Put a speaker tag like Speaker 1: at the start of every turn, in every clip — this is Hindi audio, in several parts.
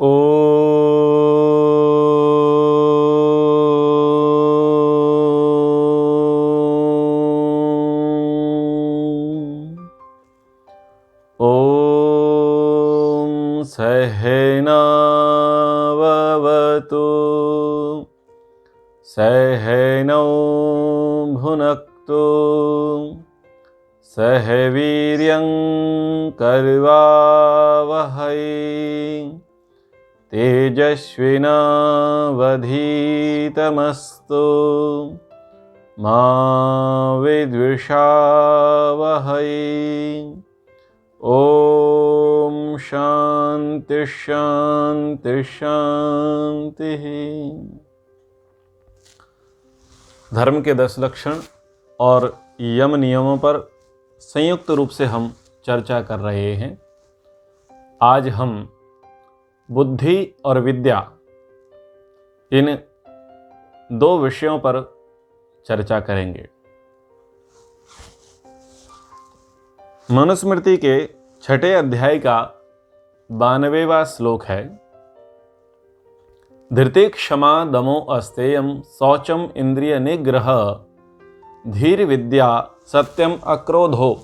Speaker 1: ॐ सहनाववतु सहनौ भुनक्तु सह वीर्यं करवावहै तेजस्विनावधीतमस्तु मा विद्विषावहै। ओम शांति शांति शांति। धर्म के 10 लक्षण और यम नियमों पर संयुक्त रूप से हम चर्चा कर रहे हैं। आज हम बुद्धि और विद्या इन 2 विषयों पर चर्चा करेंगे। मनुस्मृति के 6ठे अध्याय का 92वां श्लोक है। धृति क्षमा दमो अस्तेयम शौचम इंद्रिय निग्रह धीर विद्या सत्यम अक्रोधो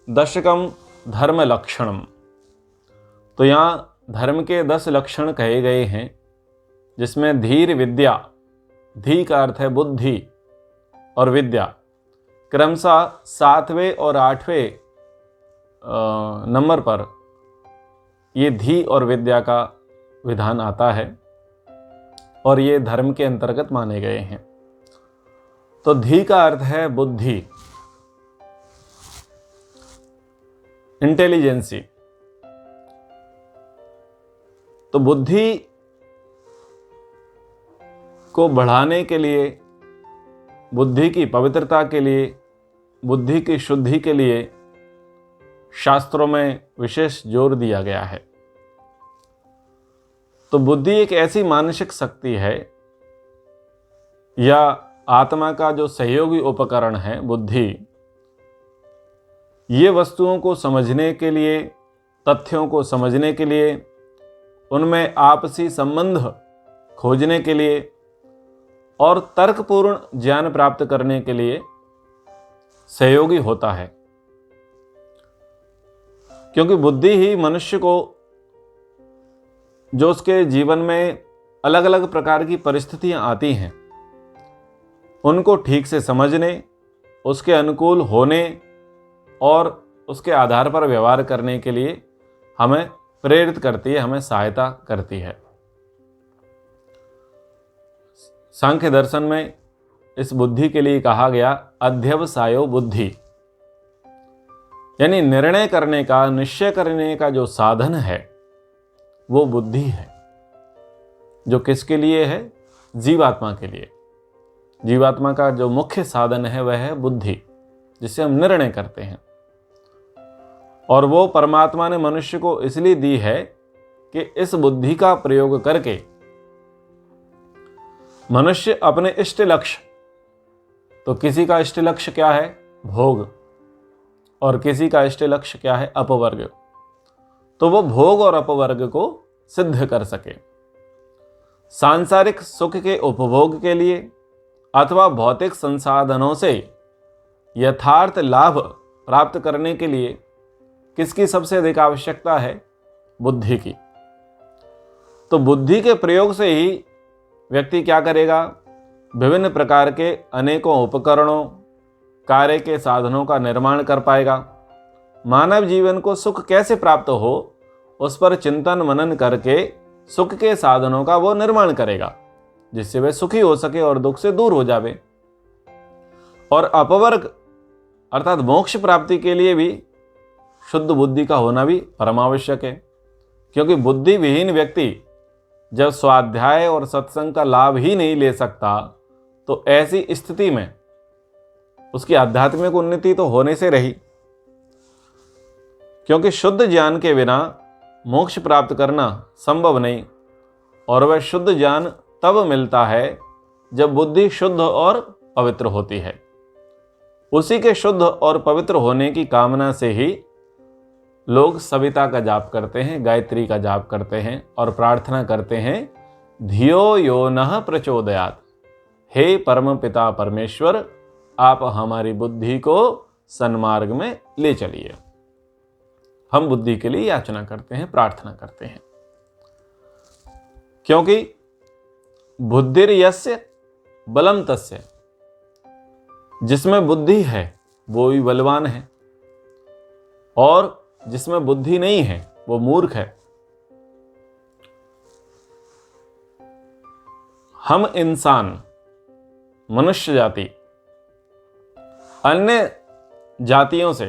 Speaker 1: दशकम धर्म लक्षणम। तो यहाँ धर्म के 10 लक्षण कहे गए हैं, जिसमें धीर विद्या, धी का अर्थ है बुद्धि और विद्या, क्रमशः 7वें और 8वें नंबर पर ये धी और विद्या का विधान आता है और ये धर्म के अंतर्गत माने गए हैं। तो धी का अर्थ है बुद्धि, इंटेलिजेंसी। तो बुद्धि को बढ़ाने के लिए, बुद्धि की पवित्रता के लिए, बुद्धि की शुद्धि के लिए शास्त्रों में विशेष जोर दिया गया है। तो बुद्धि एक ऐसी मानसिक शक्ति है या आत्मा का जो सहयोगी उपकरण है बुद्धि, ये वस्तुओं को समझने के लिए, तथ्यों को समझने के लिए, उनमें आपसी संबंध खोजने के लिए और तर्कपूर्ण ज्ञान प्राप्त करने के लिए सहयोगी होता है। क्योंकि बुद्धि ही मनुष्य को, जो उसके जीवन में अलग अलग प्रकार की परिस्थितियां आती हैं, उनको ठीक से समझने, उसके अनुकूल होने और उसके आधार पर व्यवहार करने के लिए हमें प्रेरित करती है, हमें सहायता करती है। सांख्य दर्शन में इस बुद्धि के लिए कहा गया अध्यवसायो बुद्धि, यानी निर्णय करने का, निश्चय करने का जो साधन है वो बुद्धि है। जो किसके लिए है? जीवात्मा के लिए। जीवात्मा का जो मुख्य साधन है वह है बुद्धि, जिससे हम निर्णय करते हैं। और वो परमात्मा ने मनुष्य को इसलिए दी है कि इस बुद्धि का प्रयोग करके मनुष्य अपने इष्ट लक्ष्य, तो किसी का इष्ट लक्ष्य क्या है? भोग, और किसी का इष्ट लक्ष्य क्या है? अपवर्ग। तो वो भोग और अपवर्ग को सिद्ध कर सके। सांसारिक सुख के उपभोग के लिए अथवा भौतिक संसाधनों से यथार्थ लाभ प्राप्त करने के लिए किसकी सबसे अधिक आवश्यकता है? बुद्धि की। तो बुद्धि के प्रयोग से ही व्यक्ति क्या करेगा? विभिन्न प्रकार के अनेकों उपकरणों, कार्य के साधनों का निर्माण कर पाएगा। मानव जीवन को सुख कैसे प्राप्त हो, उस पर चिंतन मनन करके सुख के साधनों का वो निर्माण करेगा, जिससे वह सुखी हो सके और दुख से दूर हो जावे। और अपवर्ग अर्थात मोक्ष प्राप्ति के लिए भी शुद्ध बुद्धि का होना भी परमावश्यक है। क्योंकि बुद्धि विहीन व्यक्ति जब स्वाध्याय और सत्संग का लाभ ही नहीं ले सकता, तो ऐसी स्थिति में उसकी आध्यात्मिक उन्नति तो होने से रही। क्योंकि शुद्ध ज्ञान के बिना मोक्ष प्राप्त करना संभव नहीं, और वह शुद्ध ज्ञान तब मिलता है जब बुद्धि शुद्ध और पवित्र होती है। उसी के शुद्ध और पवित्र होने की कामना से ही लोग सविता का जाप करते हैं, गायत्री का जाप करते हैं और प्रार्थना करते हैं, धियो यो नः प्रचोदयात्, हे परम पिता परमेश्वर, आप हमारी बुद्धि को सन्मार्ग में ले चलिए। हम बुद्धि के लिए याचना करते हैं, प्रार्थना करते हैं, क्योंकि बुद्धिर यस्य बलम तस्य, जिसमें बुद्धि है वो ही बलवान है, और जिसमें बुद्धि नहीं है वो मूर्ख है। हम इंसान, मनुष्य जाति अन्य जातियों से,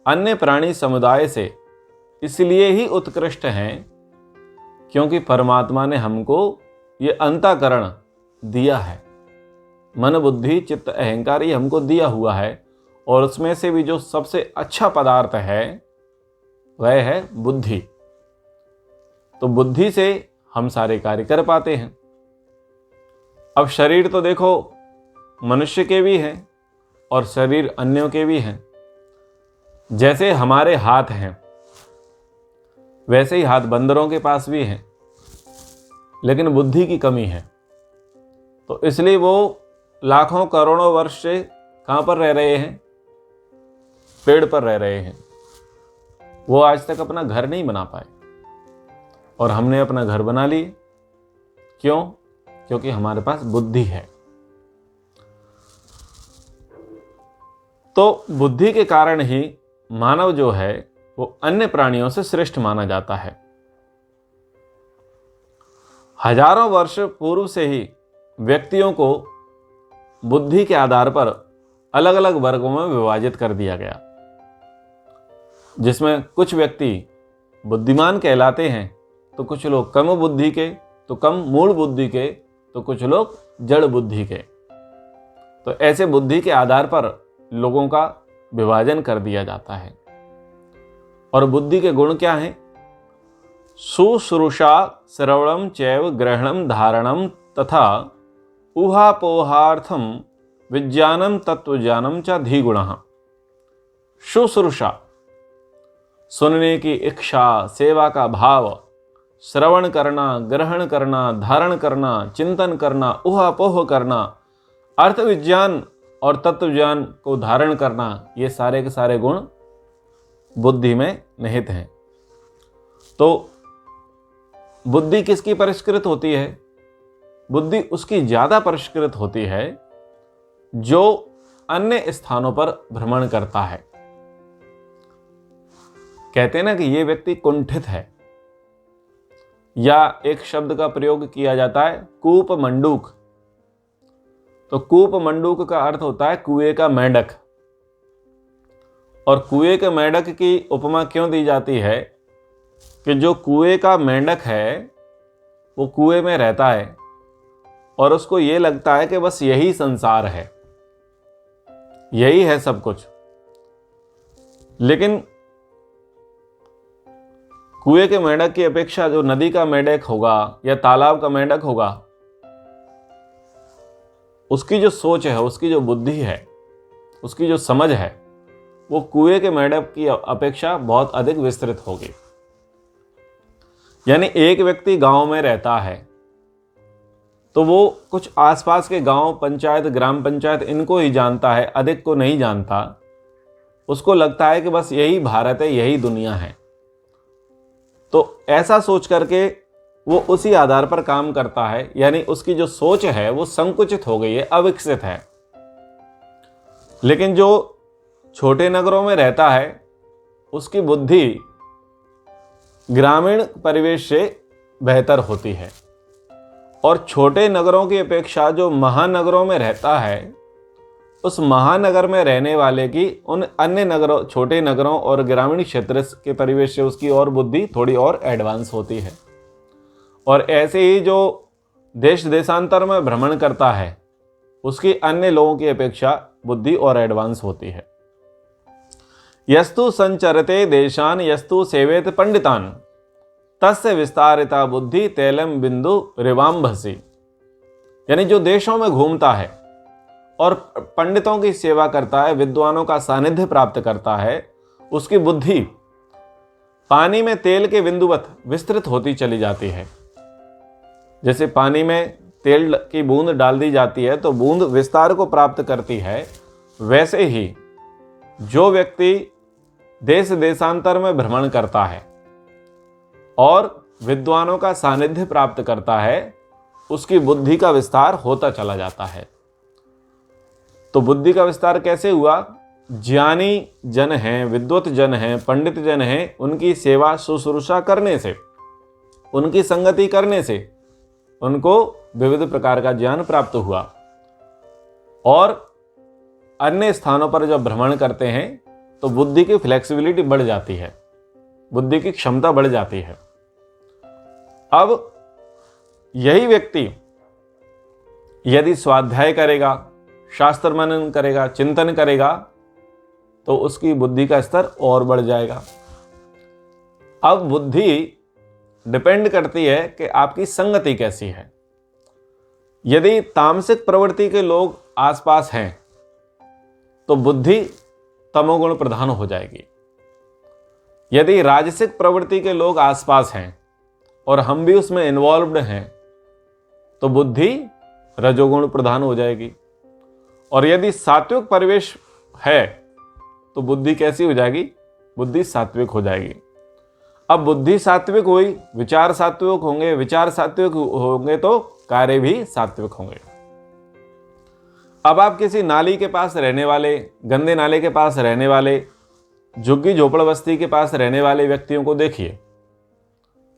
Speaker 1: अन्य प्राणी समुदाय से इसलिए ही उत्कृष्ट हैं क्योंकि परमात्मा ने हमको ये अंतःकरण दिया है। मन बुद्धि चित्त अहंकार ये हमको दिया हुआ है, और उसमें से भी जो सबसे अच्छा पदार्थ है वह है बुद्धि। तो बुद्धि से हम सारे कार्य कर पाते हैं। अब शरीर तो देखो मनुष्य के भी हैं और शरीर अन्यों के भी हैं। जैसे हमारे हाथ हैं वैसे ही हाथ बंदरों के पास भी हैं, लेकिन बुद्धि की कमी है। तो इसलिए वो लाखों करोड़ों वर्ष से कहाँ पर रह रहे हैं? पेड़ पर रह रहे हैं। वो आज तक अपना घर नहीं बना पाए और हमने अपना घर बना लिए। क्यों? क्योंकि हमारे पास बुद्धि है। तो बुद्धि के कारण ही मानव जो है वो अन्य प्राणियों से श्रेष्ठ माना जाता है। हजारों वर्ष पूर्व से ही व्यक्तियों को बुद्धि के आधार पर अलग अलग वर्गों में विभाजित कर दिया गया, जिसमें कुछ व्यक्ति बुद्धिमान कहलाते हैं, तो कुछ लोग कम बुद्धि के, तो कम मूल बुद्धि के, तो कुछ लोग जड़ बुद्धि के। तो ऐसे बुद्धि के आधार पर लोगों का विभाजन कर दिया जाता है। और बुद्धि के गुण क्या हैं? शुश्रूषा श्रवणम चैव ग्रहणम धारणम तथा ऊहापोहार्थम विज्ञानम तत्वज्ञानम च धीगुणः। शुश्रूषा सुनने की इच्छा, सेवा का भाव, श्रवण करना, ग्रहण करना, धारण करना, चिंतन करना, ऊहापोह करना, अर्थ विज्ञान और तत्व ज्ञान को धारण करना, ये सारे के सारे गुण बुद्धि में निहित हैं। तो बुद्धि किसकी परिष्कृत होती है? बुद्धि उसकी ज्यादा परिष्कृत होती है जो अन्य स्थानों पर भ्रमण करता है। कहते हैं ना कि ये व्यक्ति कुंठित है, या एक शब्द का प्रयोग किया जाता है कूप मंडूक। तो कूप मंडूक का अर्थ होता है कुएं का मेंढक। और कुएं के मेंढक की उपमा क्यों दी जाती है कि जो कुएं का मेंढक है वो कुएं में रहता है और उसको ये लगता है कि बस यही संसार है, यही है सब कुछ। लेकिन कुएं के मेंढक की अपेक्षा जो नदी का मेंढक होगा या तालाब का मेंढक होगा, उसकी जो सोच है, उसकी जो बुद्धि है, उसकी जो समझ है, वो कुएं के मेंढक की अपेक्षा बहुत अधिक विस्तृत होगी। यानी एक व्यक्ति गांव में रहता है तो वो कुछ आसपास के गांव, पंचायत, ग्राम पंचायत इनको ही जानता है, अधिक को नहीं जानता। उसको लगता है कि बस यही भारत है, यही दुनिया है। तो ऐसा सोच करके वो उसी आधार पर काम करता है। यानी उसकी जो सोच है वो संकुचित हो गई है, अविकसित है। लेकिन जो छोटे नगरों में रहता है उसकी बुद्धि ग्रामीण परिवेश से बेहतर होती है। और छोटे नगरों की अपेक्षा जो महानगरों में रहता है, उस महानगर में रहने वाले की उन अन्य नगरों, छोटे नगरों और ग्रामीण क्षेत्र के परिवेश से उसकी और बुद्धि थोड़ी और एडवांस होती है। और ऐसे ही जो देश देशांतर में भ्रमण करता है उसकी अन्य लोगों की अपेक्षा बुद्धि और एडवांस होती है। यस्तु संचरते देशान यस्तु सेवेत पंडितान तस्य विस्तारिता बुद्धि तैलम बिंदु रिवाम्भसी। यानी जो देशों में घूमता है और पंडितों की सेवा करता है, विद्वानों का सानिध्य प्राप्त करता है, उसकी बुद्धि पानी में तेल के बिंदुवत विस्तृत होती चली जाती है। जैसे पानी में तेल की बूंद डाल दी जाती है तो बूंद विस्तार को प्राप्त करती है, वैसे ही जो व्यक्ति देश देशांतर में भ्रमण करता है और विद्वानों का सानिध्य प्राप्त करता है, उसकी बुद्धि का विस्तार होता चला जाता है। तो बुद्धि का विस्तार कैसे हुआ? ज्ञानी जन हैं, विद्वत जन हैं, पंडित जन हैं, उनकी सेवा शुश्रूषा करने से, उनकी संगति करने से उनको विविध प्रकार का ज्ञान प्राप्त हुआ। और अन्य स्थानों पर जब भ्रमण करते हैं तो बुद्धि की फ्लेक्सिबिलिटी बढ़ जाती है, बुद्धि की क्षमता बढ़ जाती है। अब यही व्यक्ति यदि स्वाध्याय करेगा, शास्त्र मनन करेगा, चिंतन करेगा, तो उसकी बुद्धि का स्तर और बढ़ जाएगा। अब बुद्धि डिपेंड करती है कि आपकी संगति कैसी है। यदि तामसिक प्रवृत्ति के लोग आसपास हैं तो बुद्धि तमोगुण प्रधान हो जाएगी। यदि राजसिक प्रवृत्ति के लोग आसपास हैं और हम भी उसमें इन्वॉल्व्ड हैं तो बुद्धि रजोगुण प्रधान हो जाएगी। और यदि सात्विक परिवेश है तो बुद्धि कैसी हो जाएगी? बुद्धि सात्विक हो जाएगी। अब बुद्धि सात्विक हुई, विचार सात्विक होंगे, विचार सात्विक होंगे तो कार्य भी सात्विक होंगे। अब आप किसी नाली के पास रहने वाले, गंदे नाले के पास रहने वाले, झुग्गी झोपड़ बस्ती के पास रहने वाले व्यक्तियों को देखिए,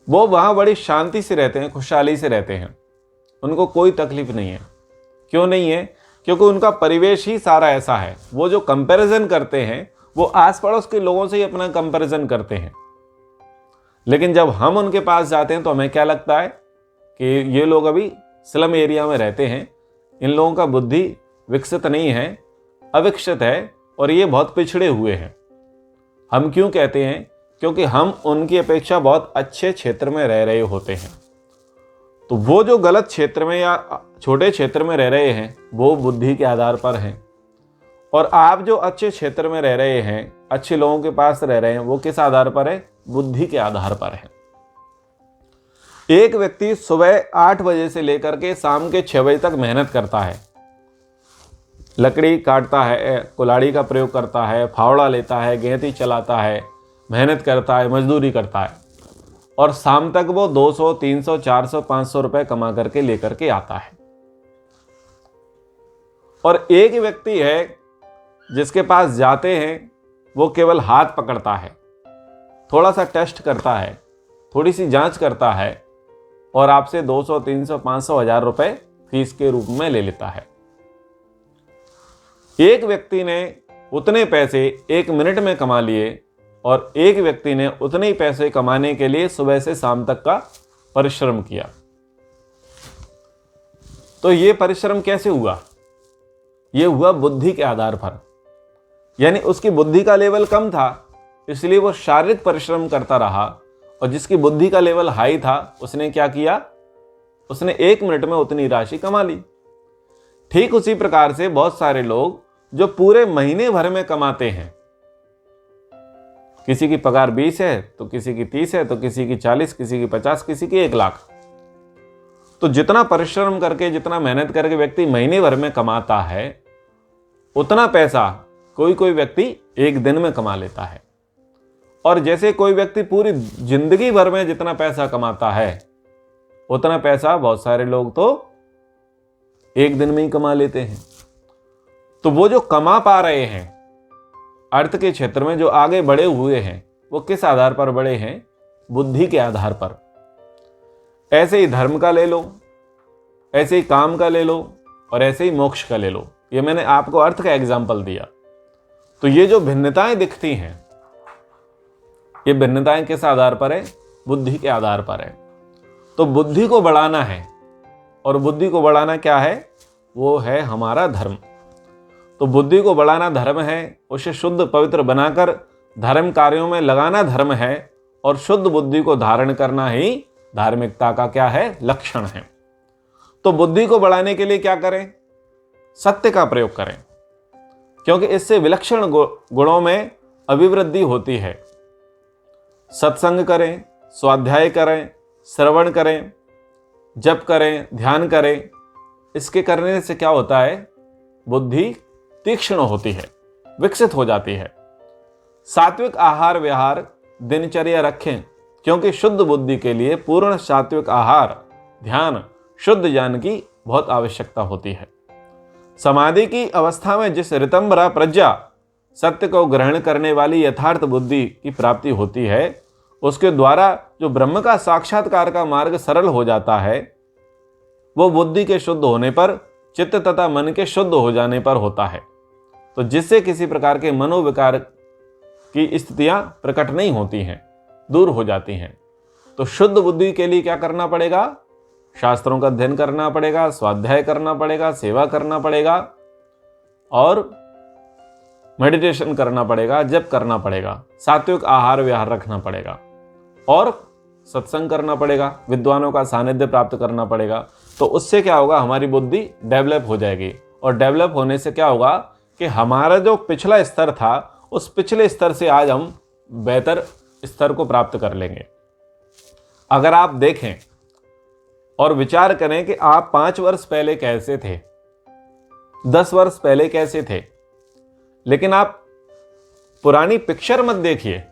Speaker 1: वो वहां बड़ी शांति से रहते हैं, खुशहाली से रहते हैं, उनको कोई तकलीफ नहीं है। क्यों नहीं है? क्योंकि उनका परिवेश ही सारा ऐसा है। वो जो कंपैरिजन करते हैं वो आस पड़ोस के लोगों से ही अपना कंपैरिजन करते हैं। लेकिन जब हम उनके पास जाते हैं तो हमें क्या लगता है कि ये लोग अभी स्लम एरिया में रहते हैं, इन लोगों का बुद्धि विकसित नहीं है, अविकसित है और ये बहुत पिछड़े हुए हैं। हम क्यों कहते हैं? क्योंकि हम उनकी अपेक्षा बहुत अच्छे क्षेत्र में रह रहे होते हैं। तो वो जो गलत क्षेत्र में या छोटे क्षेत्र में रह रहे हैं वो बुद्धि के आधार पर हैं, और आप जो अच्छे क्षेत्र में रह रहे हैं, अच्छे लोगों के पास रह रहे हैं, वो किस आधार पर है? बुद्धि के आधार पर है। एक व्यक्ति सुबह 8 बजे से लेकर के शाम के 6 बजे तक मेहनत करता है, लकड़ी काटता है, कुल्हाड़ी का प्रयोग करता है, फावड़ा लेता है, गेंती चलाता है, मेहनत करता है, मजदूरी करता है, और शाम तक वो 200, 300, 400, 500 रुपए कमा करके लेकर के आता है। और एक व्यक्ति है जिसके पास जाते हैं, वो केवल हाथ पकड़ता है, थोड़ा सा टेस्ट करता है, थोड़ी सी जांच करता है और आपसे 200, 300, 500, 1000 रुपए फीस के रूप में ले लेता है। एक व्यक्ति ने उतने पैसे 1 मिनट में कमा लिए और एक व्यक्ति ने उतने ही पैसे कमाने के लिए सुबह से शाम तक का परिश्रम किया। तो ये परिश्रम कैसे हुआ? ये हुआ बुद्धि के आधार पर। यानी उसकी बुद्धि का लेवल कम था, इसलिए वो शारीरिक परिश्रम करता रहा, और जिसकी बुद्धि का लेवल हाई था उसने क्या किया? उसने 1 मिनट में उतनी राशि कमा ली। ठीक उसी प्रकार से बहुत सारे लोग जो पूरे महीने भर में कमाते हैं, किसी की पगार 20 है तो किसी की 30 है तो किसी की 40, किसी की 50, किसी की 1 लाख। तो जितना परिश्रम करके, जितना मेहनत करके व्यक्ति महीने भर में कमाता है, उतना पैसा कोई कोई व्यक्ति 1 दिन में कमा लेता है। और जैसे कोई व्यक्ति पूरी जिंदगी भर में जितना पैसा कमाता है, उतना पैसा बहुत सारे लोग तो 1 दिन में ही कमा लेते हैं। तो वो जो कमा पा रहे हैं अर्थ के क्षेत्र में, जो आगे बढ़े हुए हैं, वो किस आधार पर बढ़े हैं? बुद्धि के आधार पर। ऐसे ही धर्म का ले लो, ऐसे ही काम का ले लो, और ऐसे ही मोक्ष का ले लो। ये मैंने आपको अर्थ का एग्जाम्पल दिया। तो ये जो भिन्नताएं दिखती हैं, ये भिन्नताएं किस आधार पर है? बुद्धि के आधार पर है। तो बुद्धि को बढ़ाना है, और बुद्धि को बढ़ाना क्या है? वो है हमारा धर्म। तो बुद्धि को बढ़ाना धर्म है, उसे शुद्ध पवित्र बनाकर धर्म कार्यों में लगाना धर्म है, और शुद्ध बुद्धि को धारण करना ही धार्मिकता का क्या है? लक्षण है। तो बुद्धि को बढ़ाने के लिए क्या करें? सत्य का प्रयोग करें, क्योंकि इससे विलक्षण गुणों में अभिवृद्धि होती है। सत्संग करें, स्वाध्याय करें, श्रवण करें, जप करें, ध्यान करें। इसके करने से क्या होता है? बुद्धि तीक्ष्ण होती है, विकसित हो जाती है। सात्विक आहार विहार दिनचर्या रखें, क्योंकि शुद्ध बुद्धि के लिए पूर्ण सात्विक आहार, ध्यान, शुद्ध ज्ञान की बहुत आवश्यकता होती है। समाधि की अवस्था में जिस ऋतंभरा प्रज्ञा, सत्य को ग्रहण करने वाली यथार्थ बुद्धि की प्राप्ति होती है, उसके द्वारा जो ब्रह्म का साक्षात्कार का मार्ग सरल हो जाता है, वो बुद्धि के शुद्ध होने पर, चित्त तथा मन के शुद्ध हो जाने पर होता है। तो जिससे किसी प्रकार के मनोविकार की स्थितियां प्रकट नहीं होती हैं, दूर हो जाती हैं। तो शुद्ध बुद्धि के लिए क्या करना पड़ेगा? शास्त्रों का अध्ययन करना पड़ेगा, स्वाध्याय करना पड़ेगा, सेवा करना पड़ेगा और मेडिटेशन करना पड़ेगा, जप करना पड़ेगा, सात्विक आहार विहार रखना पड़ेगा और सत्संग करना पड़ेगा, विद्वानों का सानिध्य प्राप्त करना पड़ेगा। तो उससे क्या होगा? हमारी बुद्धि डेवलप हो जाएगी और डेवलप होने से क्या होगा कि हमारा जो पिछला स्तर था, उस पिछले स्तर से आज हम बेहतर स्तर को प्राप्त कर लेंगे। अगर आप देखें और विचार करें कि आप 5 वर्ष पहले कैसे थे, 10 वर्ष पहले कैसे थे, लेकिन आप पुरानी पिक्चर मत देखिए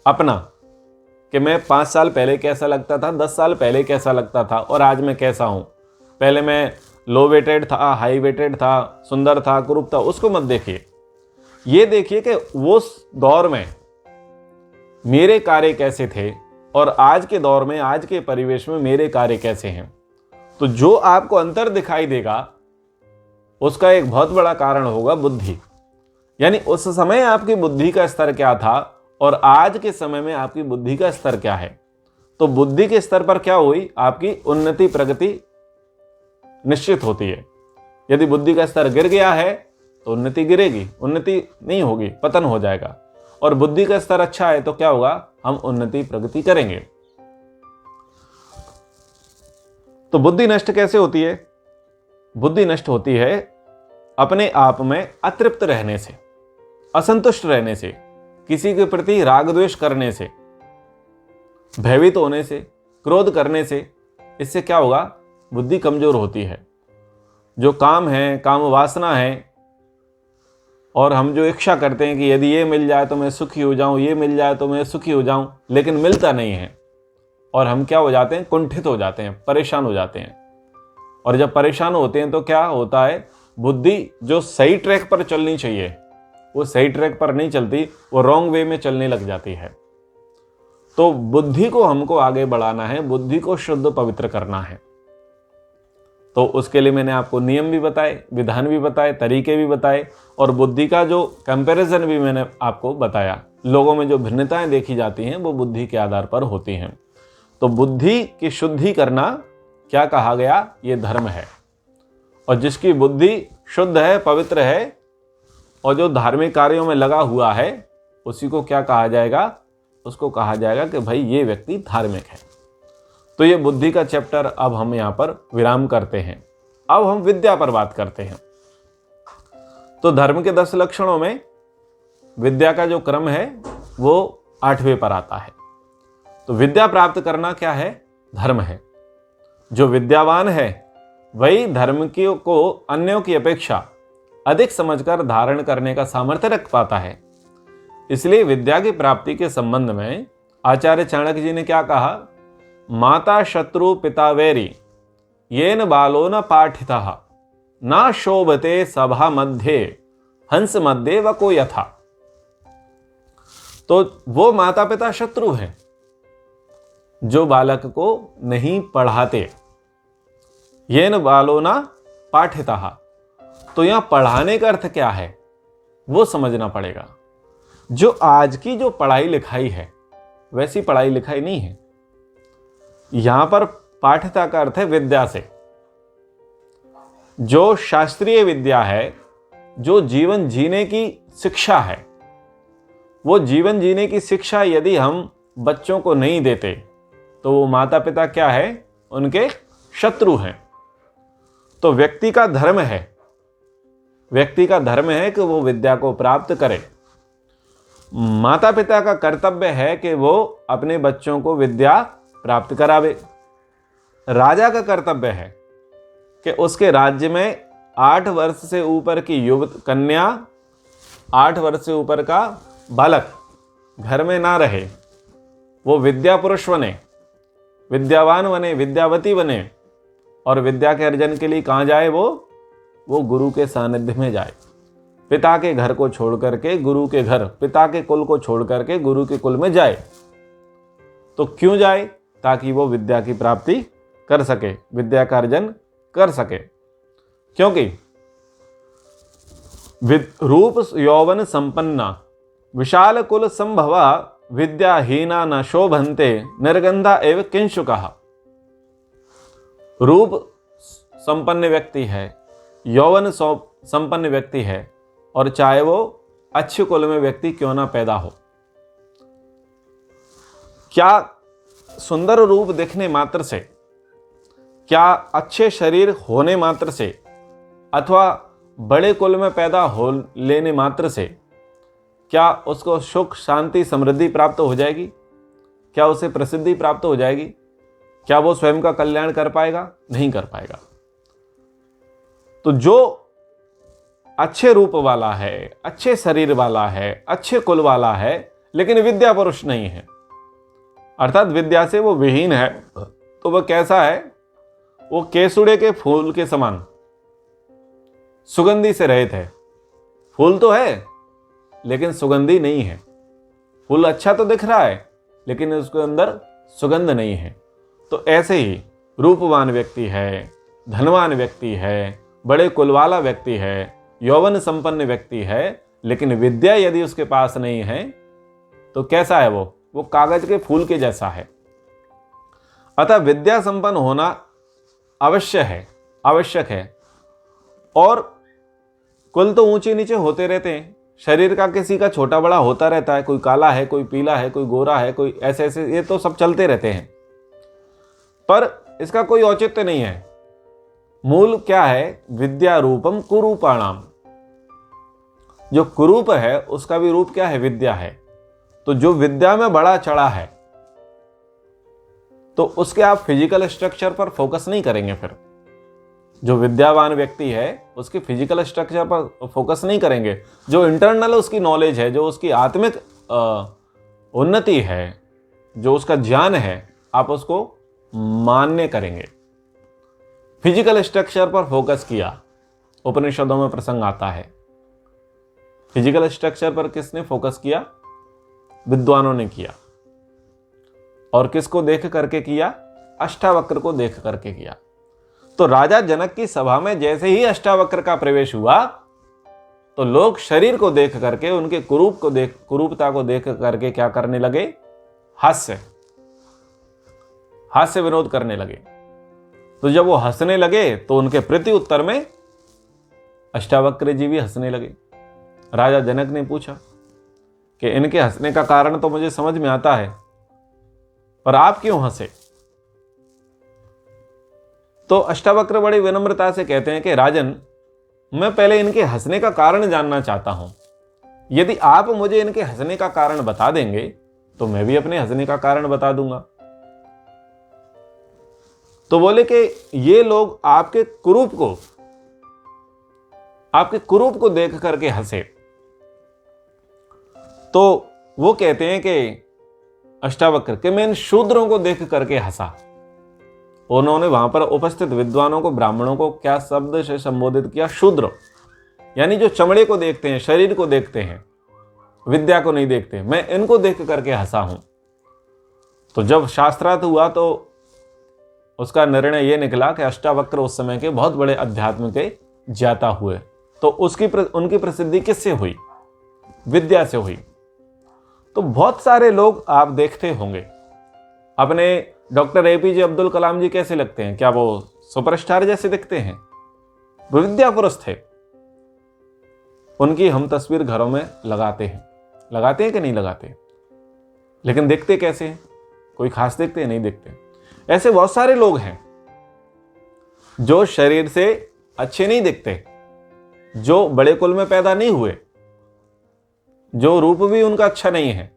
Speaker 1: अपना कि मैं 5 साल पहले कैसा लगता था, 10 साल पहले कैसा लगता था और आज मैं कैसा हूं। पहले मैं लो वेटेड था, हाई वेटेड था, सुंदर था, कुरूप था, उसको मत देखिए। ये देखिए कि वो दौर में मेरे कार्य कैसे थे और आज के दौर में, आज के परिवेश में मेरे कार्य कैसे हैं। तो जो आपको अंतर दिखाई देगा, उसका एक बहुत बड़ा कारण होगा बुद्धि। यानी उस समय आपकी बुद्धि का स्तर क्या था और आज के समय में आपकी बुद्धि का स्तर क्या है। तो बुद्धि के स्तर पर क्या हुई? आपकी उन्नति प्रगति निश्चित होती है। यदि बुद्धि का स्तर गिर गया है तो उन्नति गिरेगी, उन्नति नहीं होगी, पतन हो जाएगा। और बुद्धि का स्तर अच्छा है तो क्या होगा? हम उन्नति प्रगति करेंगे। तो बुद्धि नष्ट कैसे होती है? बुद्धि नष्ट होती है अपने आप में अतृप्त रहने से, असंतुष्ट रहने से, किसी के प्रति राग द्वेष करने से, भयभीत होने से, क्रोध करने से। इससे क्या होगा? बुद्धि कमजोर होती है। जो काम है, काम वासना है, और हम जो इच्छा करते हैं कि यदि ये मिल जाए तो मैं सुखी हो जाऊं, ये मिल जाए तो मैं सुखी हो जाऊं, लेकिन मिलता नहीं है और हम क्या हो जाते हैं? कुंठित हो जाते हैं, परेशान हो जाते हैं। और जब परेशान होते हैं तो क्या होता है? बुद्धि जो सही ट्रैक पर चलनी चाहिए वो सही ट्रैक पर नहीं चलती, वो रॉन्ग वे में चलने लग जाती है। तो बुद्धि को हमको आगे बढ़ाना है, बुद्धि को शुद्ध पवित्र करना है। तो उसके लिए मैंने आपको नियम भी बताए, विधान भी बताए, तरीके भी बताए और बुद्धि का जो कंपैरिजन भी मैंने आपको बताया। लोगों में जो भिन्नताएं देखी जाती हैं वो बुद्धि के आधार पर होती हैं। तो बुद्धि की शुद्धि करना क्या कहा गया? ये धर्म है। और जिसकी बुद्धि शुद्ध है, पवित्र है और जो धार्मिक कार्यों में लगा हुआ है, उसी को क्या कहा जाएगा? उसको कहा जाएगा कि भाई ये व्यक्ति धार्मिक है। तो ये बुद्धि का चैप्टर अब हम यहाँ पर विराम करते हैं। अब हम विद्या पर बात करते हैं। तो धर्म के 10 लक्षणों में विद्या का जो क्रम है वो 8वें पर आता है। तो विद्या प्राप्त करना क्या है? धर्म है। जो विद्यावान है वही धर्म को अन्यों की अपेक्षा अधिक समझकर धारण करने का सामर्थ्य रख पाता है। इसलिए विद्या की प्राप्ति के संबंध में आचार्य चाणक्य जी ने क्या कहा? माता शत्रु पिता वैरी येन बालो न पाठितः न शोभते सभा मध्ये हंस मध्ये वको यथा। तो वो माता पिता शत्रु हैं जो बालक को नहीं पढ़ाते। येन बालो न पाठितः, तो यहां पढ़ाने का अर्थ क्या है वो समझना पड़ेगा। जो आज की जो पढ़ाई लिखाई है वैसी पढ़ाई लिखाई नहीं है। यहां पर पाठता का अर्थ है विद्या से। जो शास्त्रीय विद्या है, जो जीवन जीने की शिक्षा है, वो जीवन जीने की शिक्षा यदि हम बच्चों को नहीं देते तो वो माता पिता क्या है? उनके शत्रु हैं। तो व्यक्ति का धर्म है, व्यक्ति का धर्म है कि वो विद्या को प्राप्त करे। माता पिता का कर्तव्य है कि वो अपने बच्चों को विद्या प्राप्त करावे। राजा का कर्तव्य है कि उसके राज्य में 8 वर्ष से ऊपर की युवक कन्या, 8 वर्ष से ऊपर का बालक घर में ना रहे, वो विद्या पुरुष बने, विद्यावान बने, विद्यावती बने, और विद्या के अर्जन के लिए कहाँ जाए? वो गुरु के सानिध्य में जाए। पिता के घर को छोड़ करके गुरु के घर, पिता के कुल को छोड़ करके गुरु के कुल में जाए। तो क्यों जाए? ताकि वो विद्या की प्राप्ति कर सके, विद्या का अर्जन कर सके। क्योंकि रूप यौवन संपन्ना विशाल कुल संभवा विद्याहीना न शोभन्ते निर्गंधा एवं किंशुकः। रूप संपन्न व्यक्ति है, यौवन संपन्न व्यक्ति है, और चाहे वो अच्छे कुल में व्यक्ति क्यों ना पैदा हो, क्या सुंदर रूप दिखने मात्र से, क्या अच्छे शरीर होने मात्र से, अथवा बड़े कुल में पैदा हो लेने मात्र से क्या उसको सुख, शांति, समृद्धि प्राप्त हो जाएगी? क्या उसे प्रसिद्धि प्राप्त हो जाएगी? क्या वो स्वयं का कल्याण कर पाएगा? नहीं कर पाएगा। तो जो अच्छे रूप वाला है, अच्छे शरीर वाला है, अच्छे कुल वाला है, लेकिन विद्या पुरुष नहीं है, अर्थात विद्या से वो विहीन है, तो वह कैसा है? वो केसुड़े के फूल के समान सुगंधि से रहित है। फूल तो है लेकिन सुगंधी नहीं है। फूल अच्छा तो दिख रहा है लेकिन उसके अंदर सुगंध नहीं है। तो ऐसे ही रूपवान व्यक्ति है, धनवान व्यक्ति है, बड़े कुल वाला व्यक्ति है, यौवन संपन्न व्यक्ति है, लेकिन विद्या यदि उसके पास नहीं है तो कैसा है? वो कागज के फूल के जैसा है। अतः विद्या संपन्न होना आवश्यक है। और कुल तो ऊंचे नीचे होते रहते हैं, शरीर का किसी का छोटा बड़ा होता रहता है, कोई काला है, कोई पीला है, कोई गोरा है, कोई ऐसे ऐसे, ये तो सब चलते रहते हैं, पर इसका कोई औचित्य नहीं है। मूल क्या है? विद्या रूपम कुरूपाणाम। जो कुरूप है उसका भी रूप क्या है? विद्या है। तो जो विद्या में बड़ा चढ़ा है तो उसके आप फिजिकल स्ट्रक्चर पर फोकस नहीं करेंगे। फिर जो विद्यावान व्यक्ति है उसके फिजिकल स्ट्रक्चर पर फोकस नहीं करेंगे। जो इंटरनल उसकी नॉलेज है, जो उसकी आत्मिक उन्नति है, जो उसका ज्ञान है, आप उसको मान्य करेंगे। फिजिकल स्ट्रक्चर पर फोकस किया, उपनिषदों में प्रसंग आता है। फिजिकल स्ट्रक्चर पर किसने फोकस किया? विद्वानों ने किया। और किसको देख करके किया? अष्टावक्र को देख करके किया। तो राजा जनक की सभा में जैसे ही अष्टावक्र का प्रवेश हुआ तो लोग शरीर को देख करके, उनके कुरूपता को देख करके क्या करने लगे? हास्य विनोद करने लगे। तो जब वो हंसने लगे तो उनके प्रति उत्तर में अष्टावक्र जी भी हंसने लगे। राजा जनक ने पूछा कि इनके हंसने का कारण तो मुझे समझ में आता है, पर आप क्यों हंसे? तो अष्टावक्र बड़ी विनम्रता से कहते हैं कि राजन, मैं पहले इनके हंसने का कारण जानना चाहता हूं। यदि आप मुझे इनके हंसने का कारण बता देंगे तो मैं भी अपने हंसने का कारण बता दूंगा। तो बोले कि ये लोग आपके कुरूप को देख करके हंसे। तो वो कहते हैं कि अष्टावक्र कि मैं इन शूद्रों को देख करके हंसा। उन्होंने वहां पर उपस्थित विद्वानों को, ब्राह्मणों को क्या शब्द से संबोधित किया? शूद्र, यानी जो चमड़े को देखते हैं, शरीर को देखते हैं, विद्या को नहीं देखते, मैं इनको देख करके हंसा हूं। तो जब शास्त्रार्थ हुआ तो उसका निर्णय यह निकला कि अष्टावक्र उस समय के बहुत बड़े अध्यात्म के ज्ञाता हुए। तो उनकी प्रसिद्धि किससे हुई? विद्या से हुई। तो बहुत सारे लोग आप देखते होंगे, अपने डॉक्टर एपीजे अब्दुल कलाम जी कैसे लगते हैं? क्या वो सुपरस्टार जैसे दिखते हैं? वो विद्या पुरुष थे। उनकी हम तस्वीर घरों में लगाते हैं कि नहीं लगाते? लेकिन देखते कैसे हैं? कोई खास दिखते हैं? नहीं दिखते। ऐसे बहुत सारे लोग हैं जो शरीर से अच्छे नहीं दिखते, जो बड़े कुल में पैदा नहीं हुए, जो रूप भी उनका अच्छा नहीं है,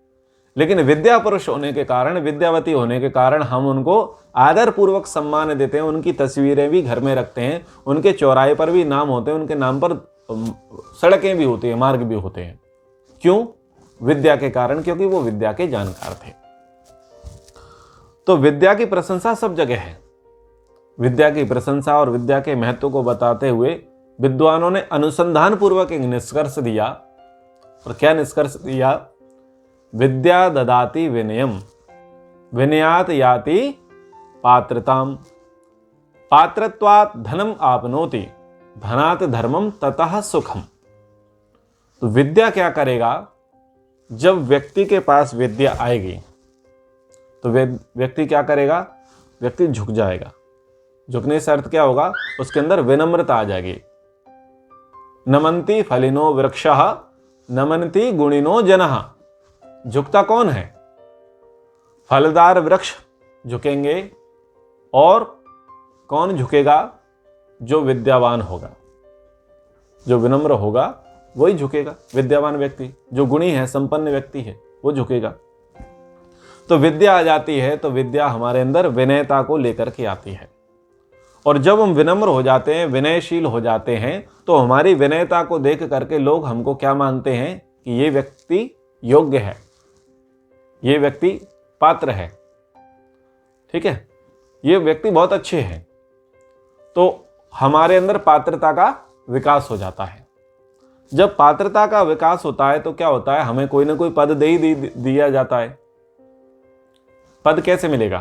Speaker 1: लेकिन विद्या पुरुष होने के कारण, विद्यावती होने के कारण हम उनको आदर पूर्वक सम्मान देते हैं, उनकी तस्वीरें भी घर में रखते हैं, उनके चौराहे पर भी नाम होते हैं, उनके नाम पर सड़कें भी होती हैं, मार्ग भी होते हैं। क्यों? विद्या के कारण, क्योंकि वो विद्या के जानकार थे। तो विद्या की प्रशंसा सब जगह है। विद्या की प्रशंसा और विद्या के महत्व को बताते हुए विद्वानों ने अनुसंधान पूर्वक एक निष्कर्ष दिया। और क्या निष्कर्ष दिया? विद्या ददाति विनयम, विनयात याति पात्रताम, पात्रत्वात् धनम आपनोति, धनात् धर्मम ततः सुखम। तो विद्या क्या करेगा? जब व्यक्ति के पास विद्या आएगी तो व्यक्ति क्या करेगा? व्यक्ति झुक जाएगा। झुकने से अर्थ क्या होगा? उसके अंदर विनम्रता आ जाएगी। नमन्ति फलिनो वृक्षः नमन्ति गुणिनो जनः। झुकता कौन है? फलदार वृक्ष झुकेंगे। और कौन झुकेगा? जो विद्यावान होगा, जो विनम्र होगा वही झुकेगा। विद्यावान व्यक्ति, जो गुणी है, संपन्न व्यक्ति है, वो झुकेगा। तो विद्या आ जाती है तो विद्या हमारे अंदर विनयता को लेकर के आती है। और जब हम विनम्र हो जाते हैं, विनयशील हो जाते हैं, तो हमारी विनयता को देख करके लोग हमको क्या मानते हैं? कि ये व्यक्ति योग्य है, ये व्यक्ति पात्र है, ठीक है, ये व्यक्ति बहुत अच्छे हैं। तो हमारे अंदर पात्रता का विकास हो जाता है। जब पात्रता का विकास होता है तो क्या होता है? हमें कोई ना कोई पद दे ही दिया जाता है। पद कैसे मिलेगा?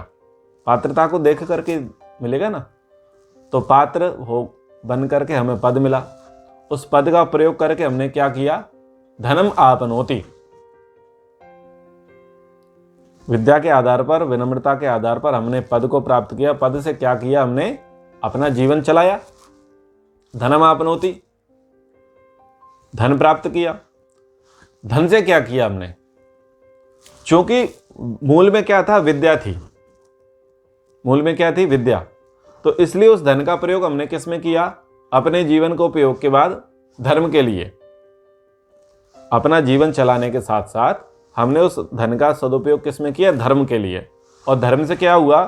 Speaker 1: पात्रता को देख करके मिलेगा ना। तो पात्र हो बन करके हमें पद मिला। उस पद का प्रयोग करके हमने क्या किया? धनम आपनोति। विद्या के आधार पर, विनम्रता के आधार पर हमने पद को प्राप्त किया। पद से क्या किया? हमने अपना जीवन चलाया। धनम आपनोति, धन प्राप्त किया। धन से क्या किया हमने? क्योंकि मूल में क्या था? विद्या थी। मूल में क्या थी? विद्या। तो इसलिए उस धन का प्रयोग हमने किस में किया? अपने जीवन को उपयोग के बाद धर्म के लिए। अपना जीवन चलाने के साथ साथ हमने उस धन का सदुपयोग किस में किया? धर्म के लिए। और धर्म से क्या हुआ?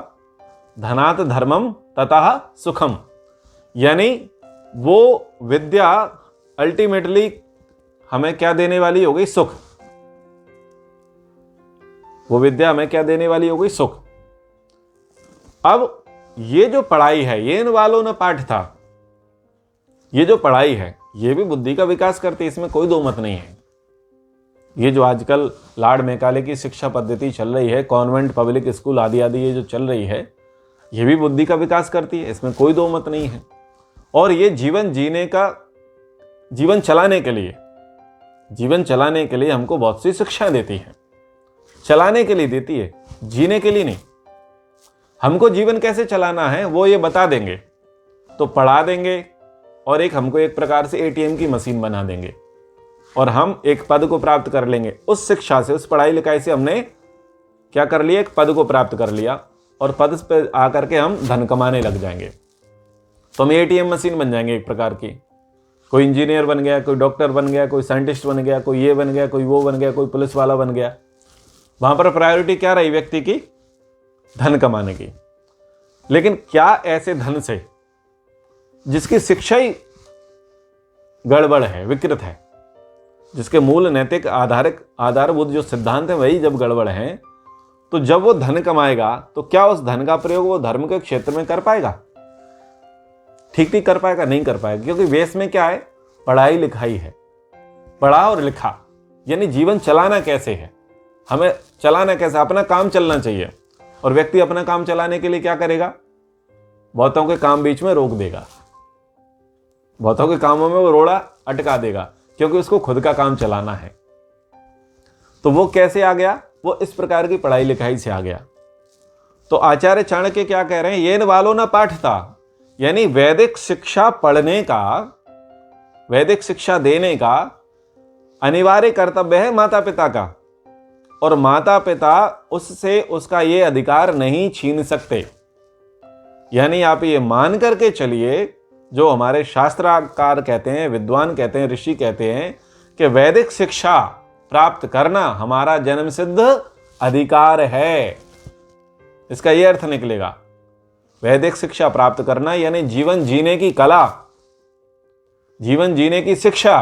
Speaker 1: धनात् धर्मम ततः सुखम। यानी वो विद्या अल्टीमेटली हमें क्या देने वाली हो गई? सुख। वो विद्या हमें क्या देने वाली हो गई? सुख। अब ये जो पढ़ाई है, ये इन वालों ने पाठ था, ये जो पढ़ाई है ये भी बुद्धि का विकास करती है, इसमें कोई दो मत नहीं है। ये जो आजकल लार्ड मैकाले की शिक्षा पद्धति चल रही है, कॉन्वेंट, पब्लिक स्कूल आदि आदि ये जो चल रही है, ये भी बुद्धि का विकास करती है, इसमें कोई दो मत नहीं है। और ये जीवन जीने का, जीवन चलाने के लिए हमको बहुत सी शिक्षा देती है। चलाने के लिए देती है, जीने के लिए नहीं। हमको जीवन कैसे चलाना है वो ये बता देंगे, तो पढ़ा देंगे और हमको एक प्रकार से एटीएम की मशीन बना देंगे और हम एक पद को प्राप्त कर लेंगे। उस शिक्षा से, उस पढ़ाई लिखाई से हमने क्या कर लिया? एक पद को प्राप्त कर लिया और पद पे आकर के हम धन कमाने लग जाएंगे। तो हम एटीएम मशीन बन जाएंगे एक प्रकार की। कोई इंजीनियर बन गया, कोई डॉक्टर बन गया, कोई साइंटिस्ट बन गया, कोई ये बन गया, कोई वो बन गया, कोई पुलिस वाला बन गया। वहां पर प्रायोरिटी क्या रही व्यक्ति की? धन कमाने की। लेकिन क्या ऐसे धन से, जिसकी शिक्षा ही गड़बड़ है, विकृत है, जिसके मूल नैतिक आधारभूत जो सिद्धांत है वही जब गड़बड़ है, तो जब वो धन कमाएगा तो क्या उस धन का प्रयोग वो धर्म के क्षेत्र में कर पाएगा? ठीक कर पाएगा? नहीं कर पाएगा। क्योंकि वेश में क्या है? पढ़ाई लिखाई है। पढ़ा और लिखा, यानी जीवन चलाना कैसे है, हमें चलाना कैसे, अपना काम चलना चाहिए। और व्यक्ति अपना काम चलाने के लिए क्या करेगा? बहुतों के काम बीच में रोक देगा, बहुतों के कामों में वो रोड़ा अटका देगा, क्योंकि उसको खुद का काम चलाना है। तो वो कैसे आ गया? वो इस प्रकार की पढ़ाई लिखाई से आ गया। तो आचार्य चाणक्य क्या कह रहे हैं? ये वालों ना पाठ था, यानी वैदिक शिक्षा पढ़ने का, वैदिक शिक्षा देने का अनिवार्य कर्तव्य है माता पिता का, और माता पिता उससे उसका ये अधिकार नहीं छीन सकते। यानी आप ये मान करके चलिए, जो हमारे शास्त्रकार कहते हैं, विद्वान कहते हैं, ऋषि कहते हैं कि वैदिक शिक्षा प्राप्त करना हमारा जन्म सिद्ध अधिकार है। इसका यह अर्थ निकलेगा, वैदिक शिक्षा प्राप्त करना यानी जीवन जीने की कला, जीवन जीने की शिक्षा,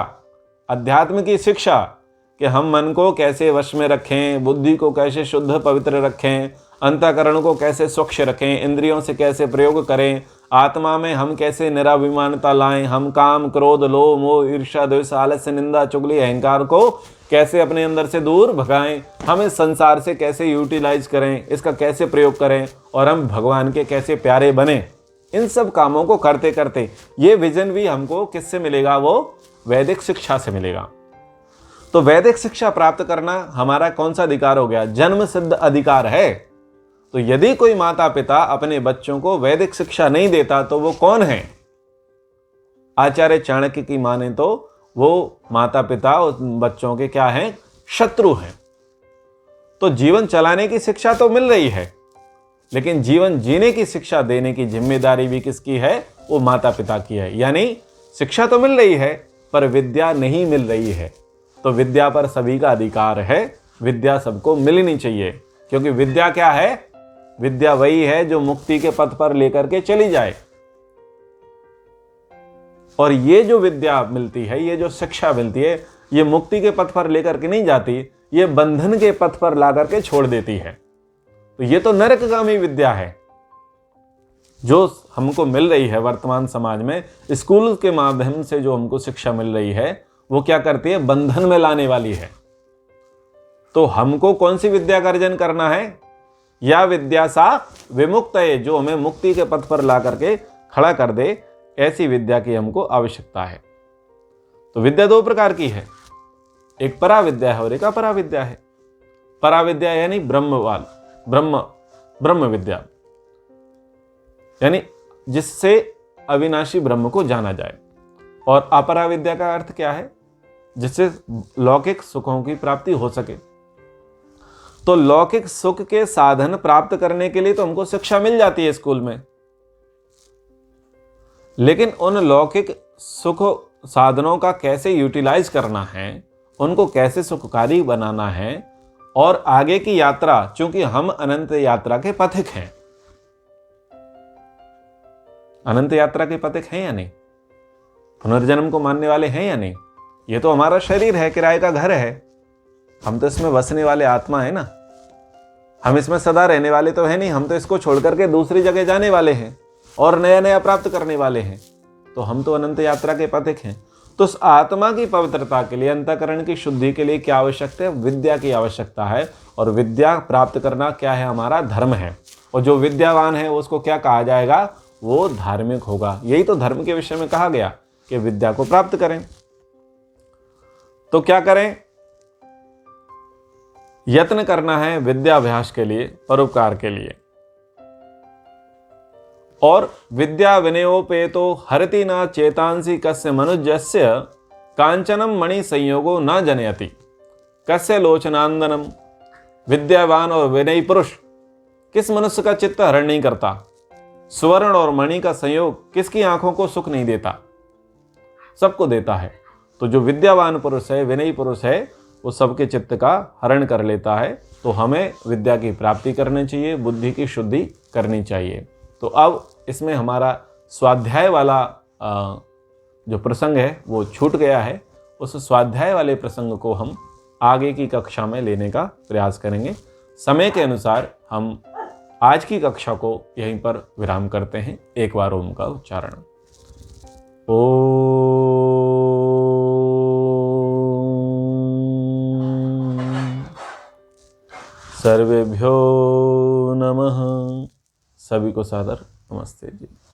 Speaker 1: अध्यात्म की शिक्षा, कि हम मन को कैसे वश में रखें, बुद्धि को कैसे शुद्ध पवित्र रखें, अंतःकरण को कैसे स्वच्छ रखें, इंद्रियों से कैसे प्रयोग करें, आत्मा में हम कैसे निराभिमानता लाएं, हम काम, क्रोध, लोभ, मोह, ईर्ष्या, द्वेष, आलस्य, निंदा, चुगली, अहंकार को कैसे अपने अंदर से दूर भगाएं, हम इस संसार से कैसे यूटिलाइज करें, इसका कैसे प्रयोग करें और हम भगवान के कैसे प्यारे बने। इन सब कामों को करते करते ये विजन भी हमको किससे मिलेगा? वो वैदिक शिक्षा से मिलेगा। तो वैदिक शिक्षा प्राप्त करना हमारा कौन सा अधिकार हो गया? जन्म सिद्ध अधिकार है। तो यदि कोई माता पिता अपने बच्चों को वैदिक शिक्षा नहीं देता तो वो कौन है? आचार्य चाणक्य की माने तो वो माता पिता उस बच्चों के क्या हैं? शत्रु हैं। तो जीवन चलाने की शिक्षा तो मिल रही है, लेकिन जीवन जीने की शिक्षा देने की जिम्मेदारी भी किसकी है? वो माता पिता की है। यानी शिक्षा तो मिल रही है पर विद्या नहीं मिल रही है। तो विद्या पर सभी का अधिकार है, विद्या सबको मिलनी चाहिए, क्योंकि विद्या क्या है? विद्या वही है जो मुक्ति के पथ पर लेकर के चली जाए। और ये जो विद्या मिलती है, ये जो शिक्षा मिलती है, ये मुक्ति के पथ पर लेकर के नहीं जाती, ये बंधन के पथ पर ला करके छोड़ देती है। तो ये तो नरकगामी विद्या है जो हमको मिल रही है वर्तमान समाज में। स्कूल के माध्यम से जो हमको शिक्षा मिल रही है वो क्या करती है? बंधन में लाने वाली है। तो हमको कौन सी विद्या का अर्जन करना है? या विद्या सा विमुक्त है, जो हमें मुक्ति के पथ पर ला करके खड़ा कर दे, ऐसी विद्या की हमको आवश्यकता है। तो विद्या दो प्रकार की है, एक पराविद्या है और एक अपराविद्या है। पराविद्या यानी ब्रह्म विद्या, यानी जिससे अविनाशी ब्रह्म को जाना जाए। और अपराविद्या का अर्थ क्या है? जिससे लौकिक सुखों की प्राप्ति हो सके। तो लौकिक सुख के साधन प्राप्त करने के लिए तो हमको शिक्षा मिल जाती है स्कूल में, लेकिन उन लौकिक सुख साधनों का कैसे यूटिलाइज करना है, उनको कैसे सुखकारी बनाना है, और आगे की यात्रा, चूंकि हम अनंत यात्रा के पथिक हैं। अनंत यात्रा के पथिक हैं या नहीं? पुनर्जन्म को मानने वाले हैं या नहीं? ये तो हमारा शरीर है, किराए का घर है, हम तो इसमें बसने वाले आत्मा है ना, हम इसमें सदा रहने वाले तो है नहीं, हम तो इसको छोड़ करके दूसरी जगह जाने वाले हैं और नया नया प्राप्त करने वाले हैं। तो हम तो अनंत यात्रा के पथिक हैं। तो उस आत्मा की पवित्रता के लिए, अंतःकरण की शुद्धि के लिए क्या आवश्यकता है? विद्या की आवश्यकता है। और विद्या प्राप्त करना क्या है? हमारा धर्म है। और जो विद्यावान है उसको क्या कहा जाएगा? वो धार्मिक होगा। यही तो धर्म के विषय में कहा गया कि विद्या को प्राप्त करें। तो क्या करें? यत्न करना है विद्याभ्यास के लिए, परोपकार के लिए। और विद्या विनयोपेतो हरति न चेतांसी कस्य मनुजस्य कांचनम मणि संयोगो न जनयति कस्य लोचनांदनम। विद्यावान और विनयी पुरुष किस मनुष्य का चित्त हरण नहीं करता? स्वर्ण और मणि का संयोग किसकी आंखों को सुख नहीं देता? सबको देता है। तो जो विद्यावान पुरुष है, विनयी पुरुष है, वो सबके चित्त का हरण कर लेता है। तो हमें विद्या की प्राप्ति करनी चाहिए, बुद्धि की शुद्धि करनी चाहिए। तो अब इसमें हमारा स्वाध्याय वाला जो प्रसंग है वो छूट गया है। उस स्वाध्याय वाले प्रसंग को हम आगे की कक्षा में लेने का प्रयास करेंगे। समय के अनुसार हम आज की कक्षा को यहीं पर विराम करते हैं। एक बार ओम का उच्चारण। ओम सर्वेभ्यो नमः। सभी को सादर नमस्ते जी।